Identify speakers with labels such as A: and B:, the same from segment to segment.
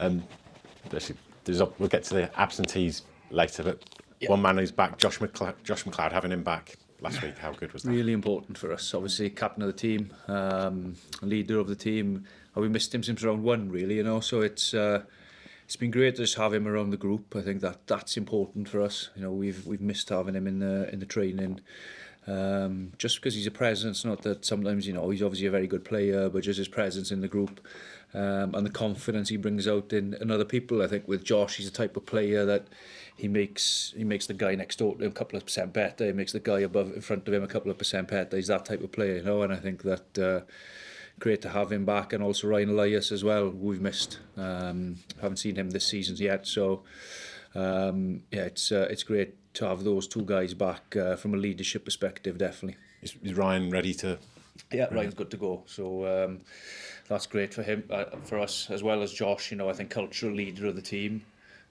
A: We'll get to the absentees later, but one man who's back, Josh McLeod, having him back last week, how good was that?
B: Really important for us. Obviously, captain of the team, leader of the team. We missed him since round 1, really, you know. So it's been great to just have him around the group. I think that's important for us. You know, we've missed having him in the training. Just because he's a presence, not that sometimes, you know, he's obviously a very good player, but just his presence in the group and the confidence he brings out in other people. I think with Josh, he's the type of player that he makes the guy next door to him a couple of percent better. He makes the guy in front of him a couple of percent better. He's that type of player, you know, and I think that great to have him back, and also Ryan Elias as well, who we've missed. Haven't seen him this season yet, so it's great to have those two guys back from a leadership perspective, definitely.
A: Is Ryan ready to?
B: Yeah, Ryan's good to go. So that's great for him, for us, as well as Josh. You know, I think cultural leader of the team.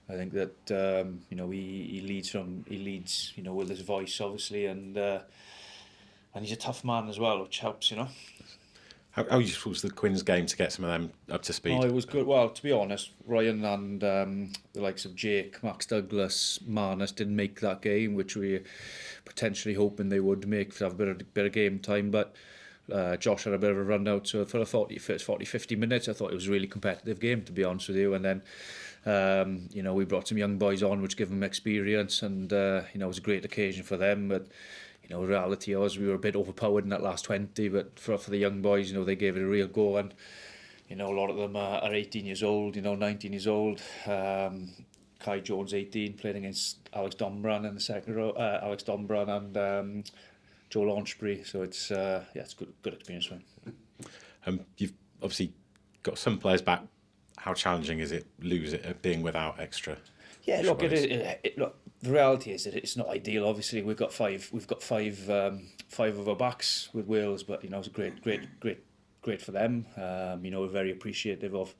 B: I think that you know, he leads, you know, with his voice, obviously, and he's a tough man as well, which helps, you know.
A: How useful was the Quins game to get some of them up to speed?
B: Oh, it was good. Well, to be honest, Ryan and the likes of Jake, Max Douglas, Marnus didn't make that game, which we were potentially hoping they would make to have a bit of game time. But Josh had a bit of a run out, so for the 40-50 minutes, I thought it was a really competitive game, to be honest with you. And then, you know, we brought some young boys on, which gave them experience, and you know, it was a great occasion for them. But you know, reality was we were a bit overpowered in that last 20, but for the young boys, you know, they gave it a real go, and you know, a lot of them are 18 years old, you know, 19 years old. Kai Jones, 18, playing against Alex Dombran in the second row. Alex Dombran and Joe Launchbury. So it's it's good experience for him.
A: You've obviously got some players back. How challenging is it being without extra?
B: Yeah, look, look. The reality is that it's not ideal. Obviously, we've got five of our backs with Wales, but you know, it's great for them. You know, we're very appreciative of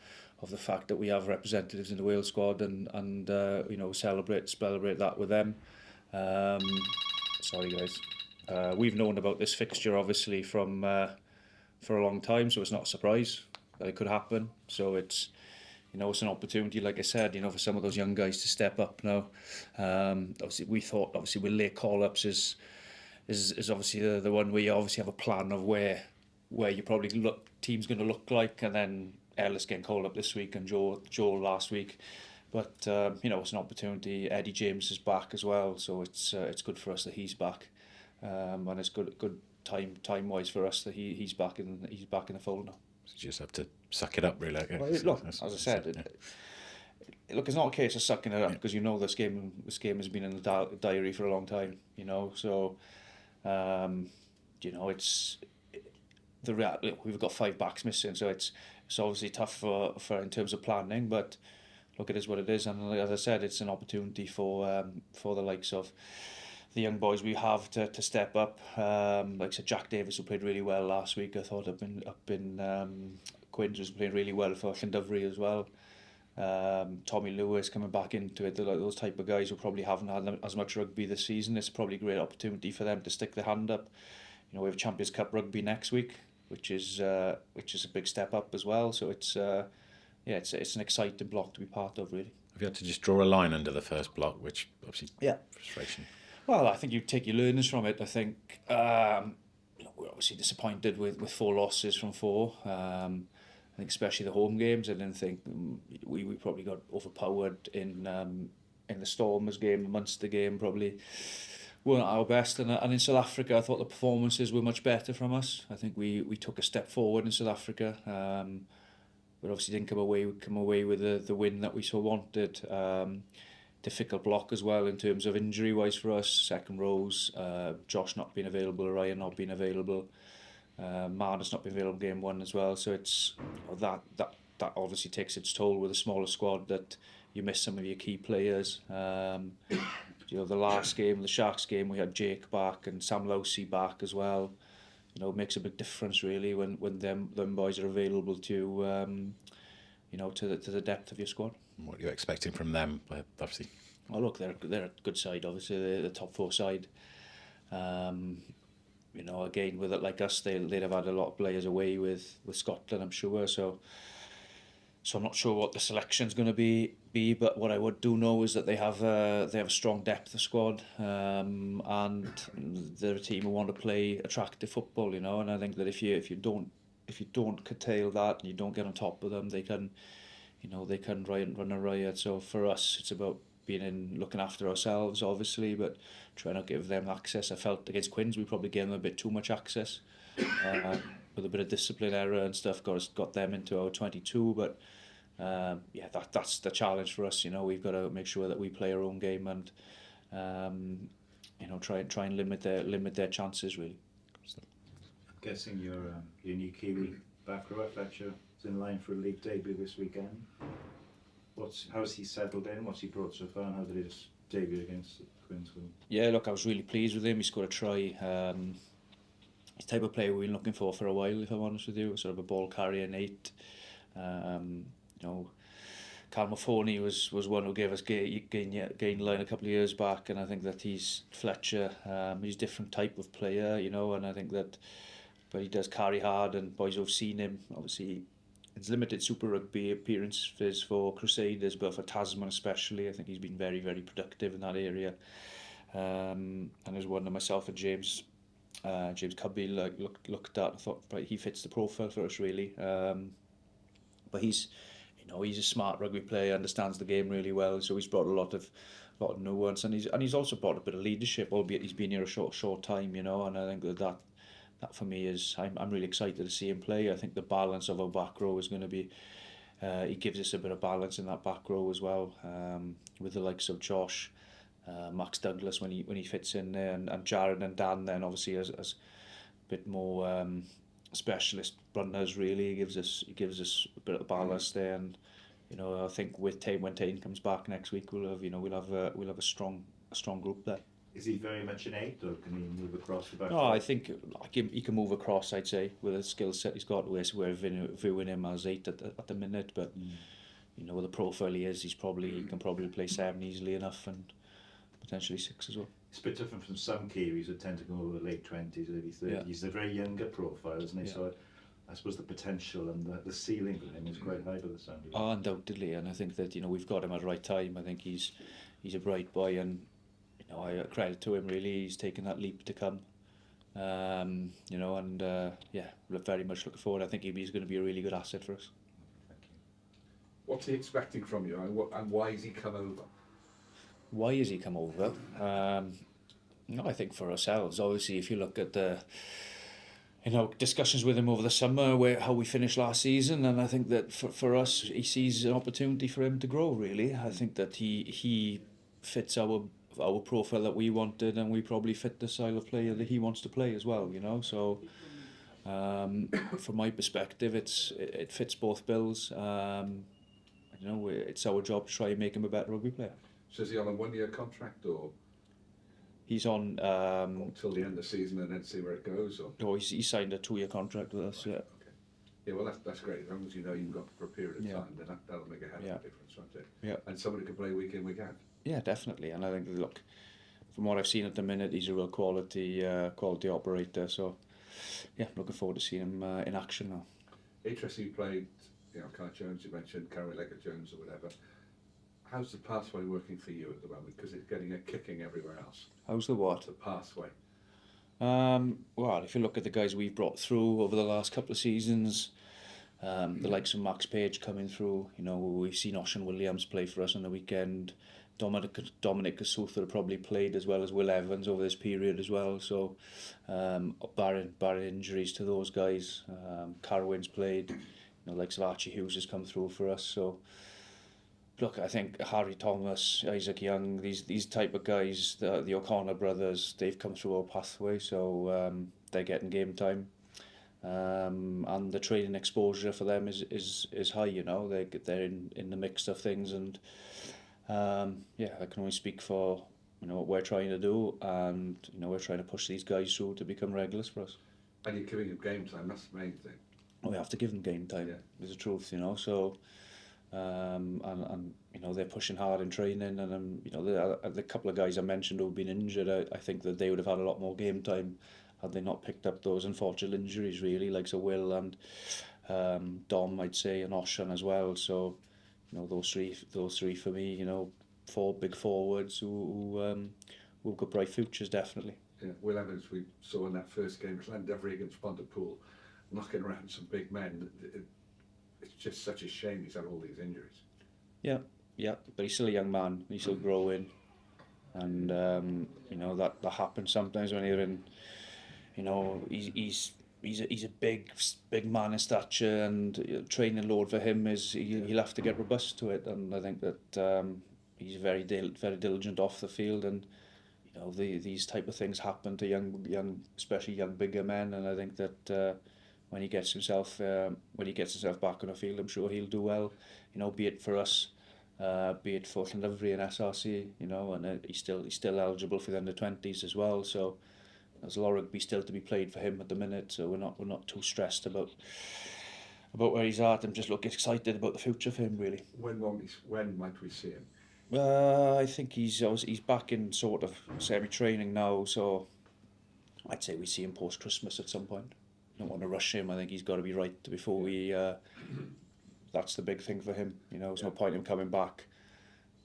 B: the fact that we have representatives in the Wales squad, and you know, celebrate that with them. Sorry, guys. We've known about this fixture obviously from for a long time, so it's not a surprise that it could happen. So it's, you know, it's an opportunity, like I said, you know, for some of those young guys to step up now. Obviously, we thought, obviously, with late call-ups is obviously the one where you obviously have a plan of where you probably team's going to look like, and then Ellis getting called up this week and Joel last week. But you know, it's an opportunity. Eddie James is back as well, so it's good for us that he's back, and it's good time wise for us that he's back in the fold now.
A: So you just have to suck it up, really.
B: Well, look, as I said, look, it's not a case of sucking it up, because you know this game has been in the diary for a long time. You know, so you know, it's the reality. We've got 5 backs missing, so it's obviously tough for in terms of planning. But look, it is what it is, and as I said, it's an opportunity for the likes of the young boys we have to step up. Like I said, Jack Davis, who played really well last week. I thought up in Quins was playing really well for Llandovery as well. Tommy Lewis coming back into it. Those type of guys who probably haven't had as much rugby this season. It's probably a great opportunity for them to stick their hand up. You know, we have Champions Cup rugby next week, which is a big step up as well. So it's it's an exciting block to be part of, really.
A: Have you had to just draw a line under the first block, which obviously frustration?
B: Well, I think you take your learnings from it. I think we're obviously disappointed with 4 losses from 4. I think especially the home games. I didn't think we probably got overpowered in the Stormers game, the Munster game. Probably weren't our best. And in South Africa, I thought the performances were much better from us. I think we took a step forward in South Africa. But obviously didn't come away with the win that we so wanted. Difficult block as well in terms of injury wise for us. Second rows, Josh not being available, Ryan not being available, Marnus not being available game 1 as well. So it's that obviously takes its toll with a smaller squad, that you miss some of your key players. You know, the last game, the Sharks game, we had Jake back and Sam Lousy back as well. You know, it makes a big difference really when them boys are available to you know, to the depth of your squad.
A: What are you expecting from them, obviously?
B: Oh look, they're a good side. Obviously, they're the top 4 side. You know, again, with it like us, they'd have had a lot of players away with Scotland, I'm sure. So So I'm not sure what the selection's going to be, but what I would do know is that they have a strong depth of squad, and they're a team who want to play attractive football, you know. And I think that if you don't curtail that and you don't get on top of them, they can run a riot. So for us, it's about looking after ourselves, obviously, but trying to give them access. I felt against Quins we probably gave them a bit too much access. With a bit of discipline error and stuff, got them into our 22, but that's the challenge for us. You know, we've got to make sure that we play our own game and try and limit their chances really.
C: I'm guessing your new Kiwi back rower Fletcher is in line for a league debut this weekend. How's he settled in? What's he brought so far, and how did his debut against Quins go?
B: Yeah, look, I was really pleased with him. He scored a try. He's the type of player we've been looking for a while, if I'm honest with you. Sort of a ball carrier, Nate. Cal Maffoni was one who gave us gain line a couple of years back, and I think that he's Fletcher. He's a different type of player, you know, and I think that, but he does carry hard, and boys who've seen him, obviously, it's limited Super Rugby appearances for Crusaders, but for Tasman especially, I think he's been very, very productive in that area. And there's one that myself and James Cubby looked at and thought, right, he fits the profile for us really. But he's a smart rugby player, understands the game really well, so he's brought a lot of nuance, and he's also brought a bit of leadership, albeit he's been here a short time, you know. And I think that for me is I'm really excited to see him play. I think the balance of our back row is going to be. He gives us a bit of balance in that back row as well, with the likes of Josh. Max Douglas when he fits in there, and Jared and Dan then obviously as a bit more specialist runners really. He gives us a bit of ballast there, and you know, I think with when Tain comes back next week we'll have a strong group there.
C: Is he very much an 8, or can he move across the back?
B: No, I think he can move across, I'd say, with the skill set he's got. We're viewing him as 8 at the minute, but you know, with the profile he can probably play 7 easily enough, and potentially 6 as well.
C: It's a bit different from some Kiwis who tend to go over the late 20s, early 30s. Yeah. He's a very younger profile, isn't he? Yeah. So I suppose the potential and the ceiling for him is quite high by the sound of it.
B: Oh, undoubtedly, and I think that, you know, we've got him at the right time. I think he's a bright boy, and you know, I credit to him really. He's taken that leap to come. You know, and very much looking forward. I think he's going to be a really good asset for us.
C: Thank you.
D: What's he expecting from you, and why has he come over?
B: Why has he come over? I think for ourselves, obviously, if you look at the discussions with him over the summer, how we finished last season, and I think that for us, he sees an opportunity for him to grow, really. I think that he fits our profile that we wanted, and we probably fit the style of player that he wants to play as well, you know. So from my perspective, it fits both bills. You know, it's our job to try and make him a better rugby player.
D: So is he on a 1-year contract, or
B: he's on
D: until the end of the season and then see where it goes? Or
B: no, he signed a 2-year contract with us.
D: Okay.
B: Yeah.
D: Okay. Yeah, well that's great. As long as you know you've got for a period of time, then that'll make a hell of a difference, won't it? Yeah. And somebody can play week in, week out.
B: Yeah, definitely. And I think, look, from what I've seen at the minute, he's a real quality operator. So yeah, looking forward to seeing him in action now.
D: Interesting, you played, you know, Kai Jones. You mentioned Carrie Leggett Jones or whatever. How's the pathway working for you at the moment? Because it's getting a kicking everywhere else.
B: How's the what?
D: The pathway.
B: Well, if you look at the guys we've brought through over the last couple of seasons, the likes of Max Page coming through, you know, we've seen Ocean Williams play for us on the weekend. Dominic Kasutha probably played as well as Will Evans over this period as well. So, barring injuries to those guys, Carwyn's played. You know, likes of Archie Hughes has come through for us. So, look, I think Harry Thomas, Isaac Young, these type of guys, the O'Connor brothers, they've come through our pathway, so they're getting game time, and the training exposure for them is high. You know, they're in the mix of things, and I can only speak for, you know, what we're trying to do, and you know, we're trying to push these guys through to become regulars for us.
D: And you're giving them game time. That's the main thing.
B: We have to give them game time. Yeah. Is the truth, you know. So. And you know, they're pushing hard in training, and you know, the couple of guys I mentioned who've been injured, I think that they would have had a lot more game time had they not picked up those unfortunate injuries, really, like so Will and Dom, I'd say, and Oshan as well. So, those three for me, four big forwards who've got bright futures, definitely.
D: Yeah, Will Evans, we saw in that first game, Llandovery against Pontypool, knocking around some big men. It's just such a shame he's had all these injuries.
B: Yeah, but he's still a young man. He's still growing, and that happens sometimes when you're in. He's a big man in stature, and training load for him is he'll have to get robust to it. And I think that he's very diligent off the field, and these type of things happen to young, especially young bigger men. And I think that when he gets himself back on the field, I'm sure he'll do well. Be it for us, be it for Llandovery and SRC, and he's still eligible for the under-20s as well. So there's a lot of rugby still to be played for him at the minute. So we're not too stressed about where he's at. I'm just excited about the future for him, really.
D: When might we see him?
B: I think he's back in sort of semi-training now. So I'd say we see him post-Christmas at some point. Don't want to rush him. I think he's got to be right before we. That's the big thing for him. There's no point in him coming back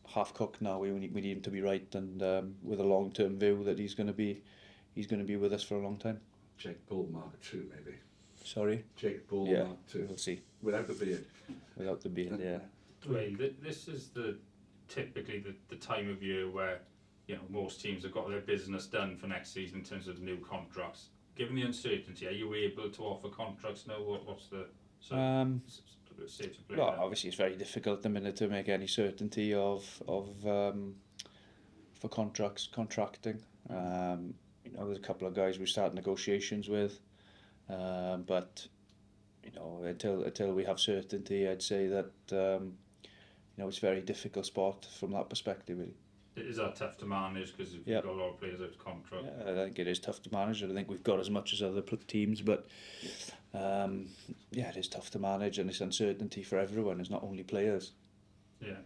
B: half cooked now. We need him to be right, and with a long-term view that he's going to be with us for a long time.
D: Jake Bull Mark 2 maybe.
B: Sorry.
D: Jake Bull Mark 2.
B: We'll see.
D: Without the beard.
B: Without the beard, yeah.
E: Dwayne, this is typically the time of year where most teams have got their business done for next season in terms of new contracts. Given the uncertainty, are you able to offer contracts now? What's the state of play?
B: Well, obviously it's very difficult at the minute to make any certainty of for contracting. There's a couple of guys we start negotiations with, but until we have certainty, I'd say that it's a very difficult spot from that perspective, really.
E: Is that tough to manage because you've got a lot of players out of contract?
B: Yeah, I think it is tough to manage. I think we've got as much as other teams, but it is tough to manage, and it's uncertainty for everyone. It's not only players.
E: Yeah.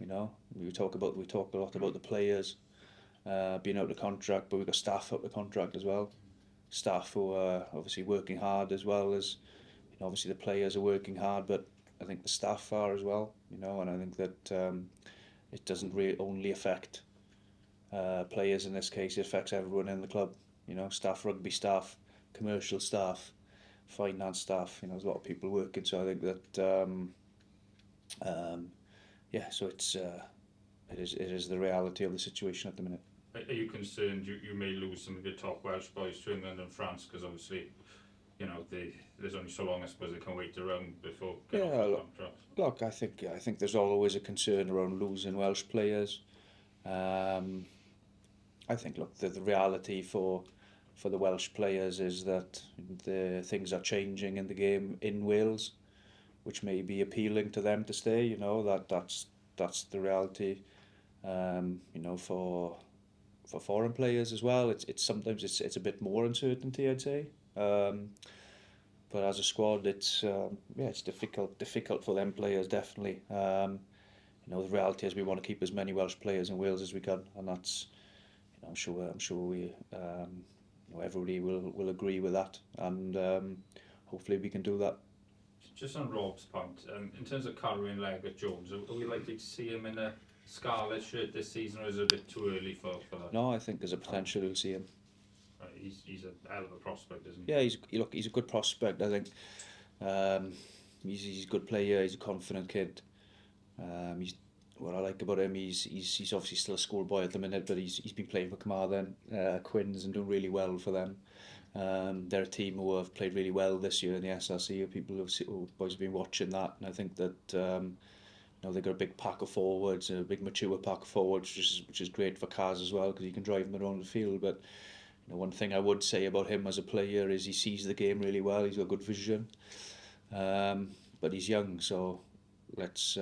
B: We talk a lot about the players being out of contract, but we've got staff out of contract as well. Staff who are obviously working hard, as well as obviously the players are working hard, but I think the staff are as well. And I think that it doesn't really only affect players in this case. It affects everyone in the club. Staff, rugby staff, commercial staff, finance staff. There's a lot of people working. So I think that so it is the reality of the situation at the minute.
E: Are you concerned you may lose some of your top Welsh boys to England and France, because obviously there's only so long I suppose they can wait around before getting off the contract?
B: Look, I think there's always a concern around losing Welsh players. I think the reality for the Welsh players is that the things are changing in the game in Wales, which may be appealing to them to stay. That's the reality. For foreign players as well, it's sometimes it's a bit more uncertainty, I'd say. But as a squad, it's difficult for them players, definitely. The reality is we want to keep as many Welsh players in Wales as we can, and that's I'm sure we everybody will agree with that, and hopefully we can do that.
E: Just on Rob's point, in terms of carrying Leggett Jones, are we likely to see him in a Scarlet shirt this season, or is it a bit too early for that?
B: No, I think there's a potential we'll see him.
E: Right, he's a hell of a prospect, isn't he?
B: Yeah, he's a good prospect. I think he's a good player. He's a confident kid. What I like about him, he's obviously still a schoolboy at the minute, but he's been playing for Carmarthen, Quins, and doing really well for them. They're a team who have played really well this year in the SRC. Boys have been watching that, and I think that they've got a big pack of forwards, a big mature pack of forwards, which is great for Kaz as well, because he can drive them around the field. But one thing I would say about him as a player is he sees the game really well. He's got good vision, but he's young, so let's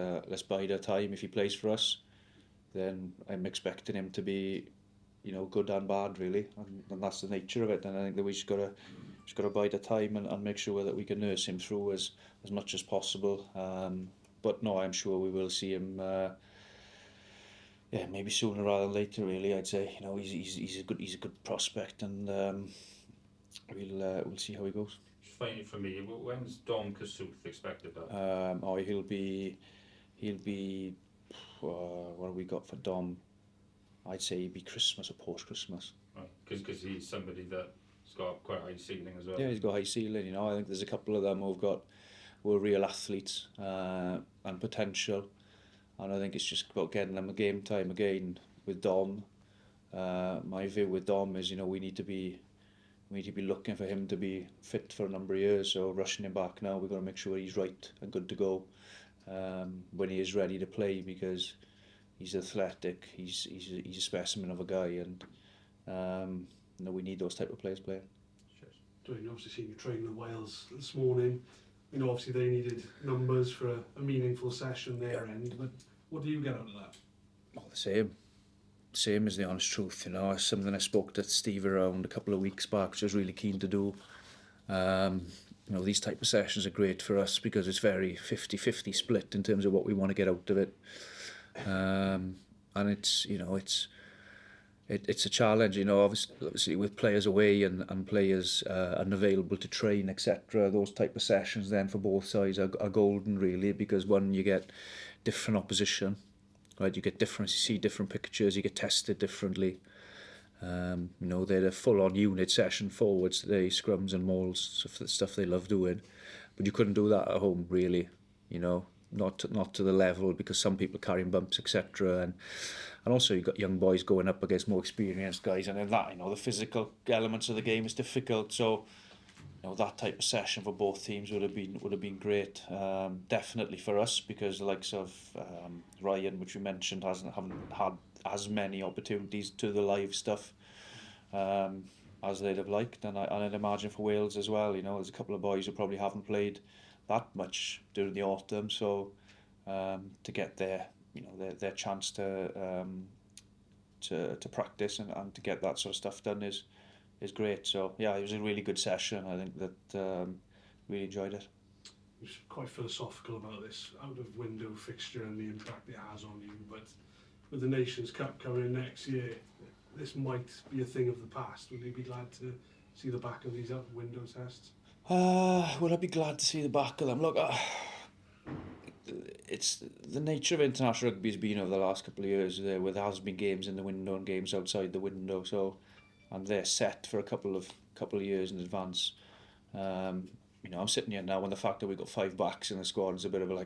B: bide our time. If he plays for us, then I'm expecting him to be, good and bad, really, and that's the nature of it. And I think that we just got to bide our time and make sure that we can nurse him through as much as possible. But no, I'm sure we will see him. Maybe sooner rather than later. Really, I'd say. He's a good prospect, and we'll see how he goes.
E: find it for me. When's Dom Kasuth expected back?
B: He'll be. What have we got for Dom? I'd say he'd be Christmas or post-Christmas.
E: Right, because he's somebody that's got quite a high ceiling as well.
B: Yeah, he's got high ceiling. You know, I think there's a couple of them who are real athletes and potential, and I think it's just about getting them a game time again with Dom. My view with Dom is, you know, we need to be looking for him to be fit for a number of years. So rushing him back now, we've got to make sure he's right and good to go when he is ready to play, because he's athletic, he's a specimen of a guy, and you know, we need those type of players playing.
F: Dwayne, obviously seen you train with Wales this morning. You know, obviously they needed numbers for a meaningful session their end, but what do you get out of that?
B: Well, the same as the honest truth. You know, something I spoke to Steve around a couple of weeks back, which I was really keen to do. You know, these type of sessions are great for us because it's very 50-50 split in terms of what we want to get out of it. And it's, you know, it's a challenge, you know, obviously with players away and players unavailable to train, etc. Those type of sessions then for both sides are golden, really, because one, you get different opposition, right? You see different pictures, you get tested differently. You know, they're a full-on unit session forwards today, scrums and mauls, stuff they love doing, but you couldn't do that at home, really. You know, not to the level, because some people carrying bumps, etc. And also you've got young boys going up against more experienced guys, and then that, you know, the physical elements of the game is difficult. So, you know, that type of session for both teams would have been great. Definitely for us, because the likes of Ryan, which we mentioned, haven't had as many opportunities to the live stuff as they'd have liked, and I'd imagine for Wales as well. You know, there's a couple of boys who probably haven't played that much during the autumn, so to get their chance to practice and to get that sort of stuff done is great. So yeah, it was a really good session. I think that really enjoyed it.
F: You're quite philosophical about this out of window fixture and the impact it has on you, but with the Nations Cup coming in next year, this might be a thing of the past. Would you be glad to see the back of these out of window tests?
B: Would I be glad to see the back of them? Look, it's the nature of international rugby has been over the last couple of years there has been games in the window and games outside the window, so and they're set for a couple of years in advance. You know, I'm sitting here now, and the fact that we've got 5 backs in the squad is a bit of I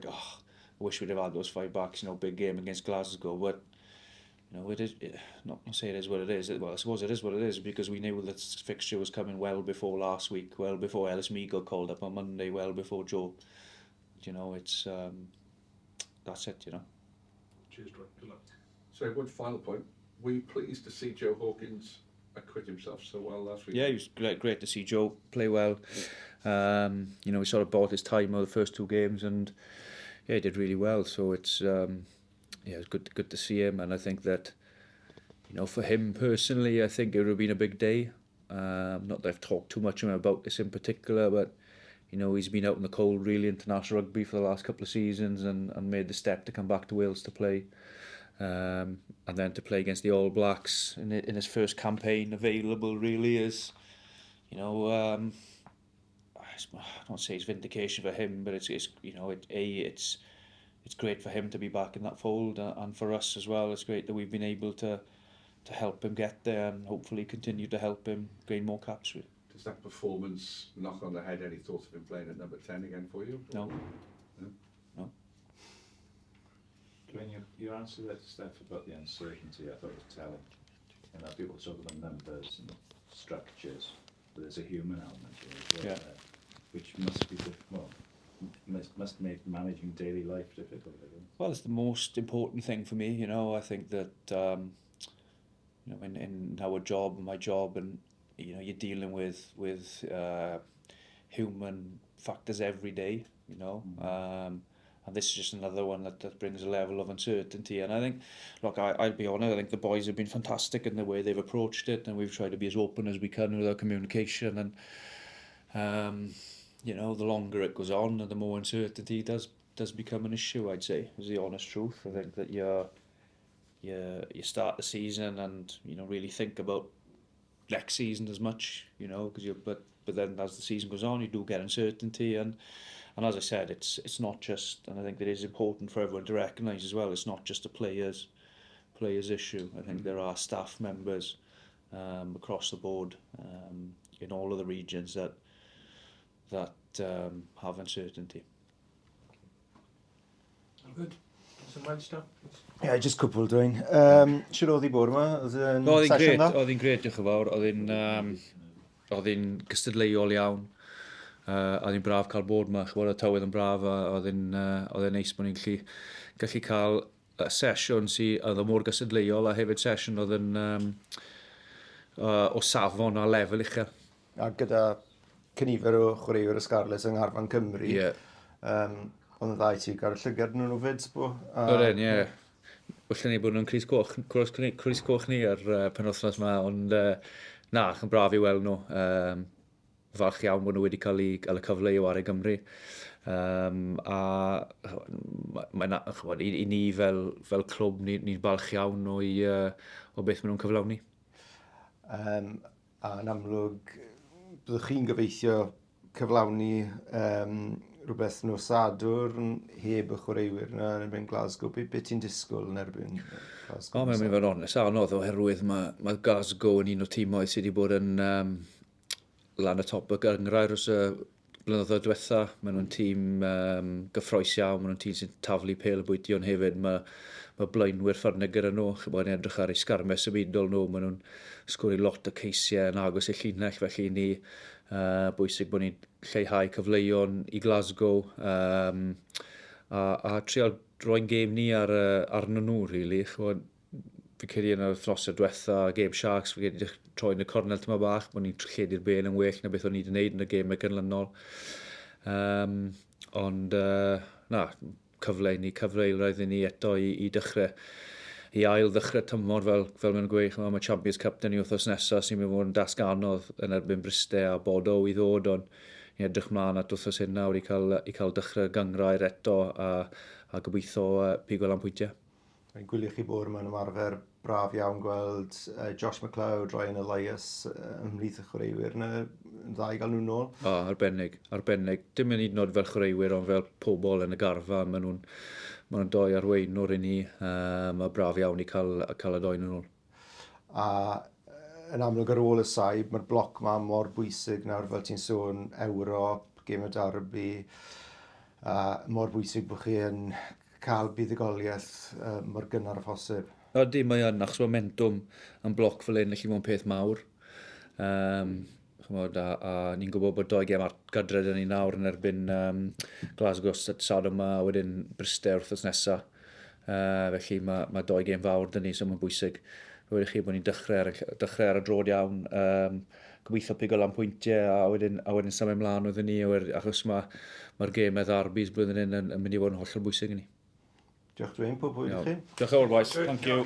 B: wish we'd have had those 5 backs. You know, big game against Glasgow, but you know, not say it is what it is. Well, I suppose it is what it is, because we knew that this fixture was coming well before last week, well before Ellis Mee got called up on Monday, well before Joe. You know, it's that's it. You know.
F: Cheers, Dwayne. Good luck.
D: So one final point. Were you pleased to see Joe Hawkins acquit himself so well last week?
B: Yeah, it was great to see Joe play well. You know, he sort of bought his time over the first 2 games, and yeah, he did really well. So it's yeah, it's good to see him, and I think that, you know, for him personally, I think it would have been a big day. Not that I've talked too much about this in particular, but you know, he's been out in the cold, really, international rugby for the last couple of seasons, and made the step to come back to Wales to play, and then to play against the All Blacks in his first campaign available, really is, you know, I don't say it's vindication for him, but it's you know, it's great for him to be back in that fold, and for us as well. It's great that we've been able to help him get there, and hopefully continue to help him gain more caps.
D: Does that performance knock on the head any thoughts of him playing at number 10 again for you?
B: No.
C: Dwayne, your answer there to Steph about the uncertainty, I thought was telling. You know, people talk about numbers and structures, but there's a human element here as well,
B: Yeah.
C: Which must be must make managing daily life difficult. I think.
B: Well, it's the most important thing for me. You know, I think that you know, in our job, my job, and you know, you're dealing with human factors every day. You know. And this is just another one that brings a level of uncertainty. And I think, look, I'll be honest, I think the boys have been fantastic in the way they've approached it, and we've tried to be as open as we can with our communication. And you know, the longer it goes on, and the more uncertainty does become an issue, I'd say, is the honest truth. I think that you start the season and, you know, really think about next season as much, you know, but then as the season goes on, you do get uncertainty, and as I said, it's not just, and I think that is important for everyone to recognise as well, it's not just a players issue. I think there are staff members across the board in all of the regions that have uncertainty.
C: Good. Some Welsh stuff.
G: Ie, just cwpl dwi'n. Siwr oedd i bod yma? Oedd yn sesiwn dda?
B: Oedd hi'n gret, diolch yn fawr. Oedd hi'n gystadleuol iawn. Oedd hi'n braf cael bod yma. Chybod y tywydd yn braf. Oedd hi'n neis bod ni'n gallu cael sesiwn sydd oedd mor gystadleuol a hefyd sesiwn oedd yn o safon a lefel uchel.
G: A gyda cynifer o chwaraewyr y Scarlets yng Ngharfan Cymru.
B: Ie.
G: Oedd yn dda i ti gael y llygad nhw'n fyds bo?
B: Oedd e'n, ie. Wyllen ni bod nhw'n crys coch ni ar penwythnos yma, ond na, yn braf i weld nhw. Falch iawn bod nhw wedi cael y cyfle i wario Gymru. I ni fel clwb, ni'n balch iawn o beth maen nhw'n cyflawni.
G: A'n amlwg, byddwch chi'n gobeithio cyflawni rhywbeth nos Sadwr heb y chwaraewyr yna yn erbyn Glasgow. Be ti'n disgwyl yn erbyn Glasgow?
B: Mae'n mynd i fod onest anodd oherwydd mae Glasgow yn un o tîmau sydd wedi bod yn lan y top y gyngrair os y blynyddoedd diwetha. Maen nhw'n tîm gyffroes iawn, maen nhw'n tîm sy'n taflu pêl y bwydion hefyd. Mae blaenwyr ffyrnig gyda nhw, chybod ni'n edrych ar eu sgarmes ymwydol nhw, maen nhw'n sgwri lot o ceisiau yn agos eu llinell, felly ni bwysig bod ni'n lleihau cyfleuon i Glasgow a trial roi'n gêm ni arnyn nhw, really. Fi'n credu yn y thnosau diwetha, Game Sharks, fi'n credu troi'n y cornel tyma bach, bod ni'n lledu'r ben yn well na beth o'n i wedi gwneud yn y gêm gynlynol. Ond, na, cyfle roedd ni eto i dechrau, i ail ddechrau tymor fel mae'n gweud. Mae Champions Cup dyn ni wrthos nesaf sy'n mynd fod yn dasg anodd yn erbyn Bristol a Bodo i ddod, ond ni'n edrych mlaen at wrthos hyn nawr i cael dechrau gyngrair eto a gobeithio pigo lan pwyntiau.
G: Mae'n gwylio chi bod yma'n ymarfer braf iawn gweld Josh McLeod, Ryan Elias ymhlith y chwaraewyr yna, yn dda i gael nhw'n nôl.
B: Arbennig. Dim yn un oed fel chwaraewyr, ond fel pobl yn y garfa. Maen nhw'n doi arweinwr i ni. Mae braf iawn i cael y doi nhw'n nôl.
G: A yn amlwg ar ôl y saib, mae'r bloc yma mor bwysig nawr fel ti'n sôn, Ewrop, Gêm y Derby, mor bwysig bod chi yn cael buddugoliaeth mor gynnar a phosib.
B: Ydy, mae yn, achos momentum yn bloc fel un, felly mae'n peth mawr. A ni'n gwybod bod 2 gêm gadred yn ni nawr yn erbyn Glasgow Sadwrn yma, a wedyn Bristol wrthos nesaf. Felly mae 2 gêm fawr dyn ni, so mae'n bwysig. Wedi chi bod ni'n dechrau ar y drod iawn, gobeithio pigo lan pwyntiau, a wedyn symud ymlaen oedd ni, achos mae'r gemau ddarbys blwyddyn hyn yn mynd i fod yn hollol bwysig i ni.
G: Diolch Dwayne, pob hwyl i chi.
B: Diolch yn fawr, boys. Thank you.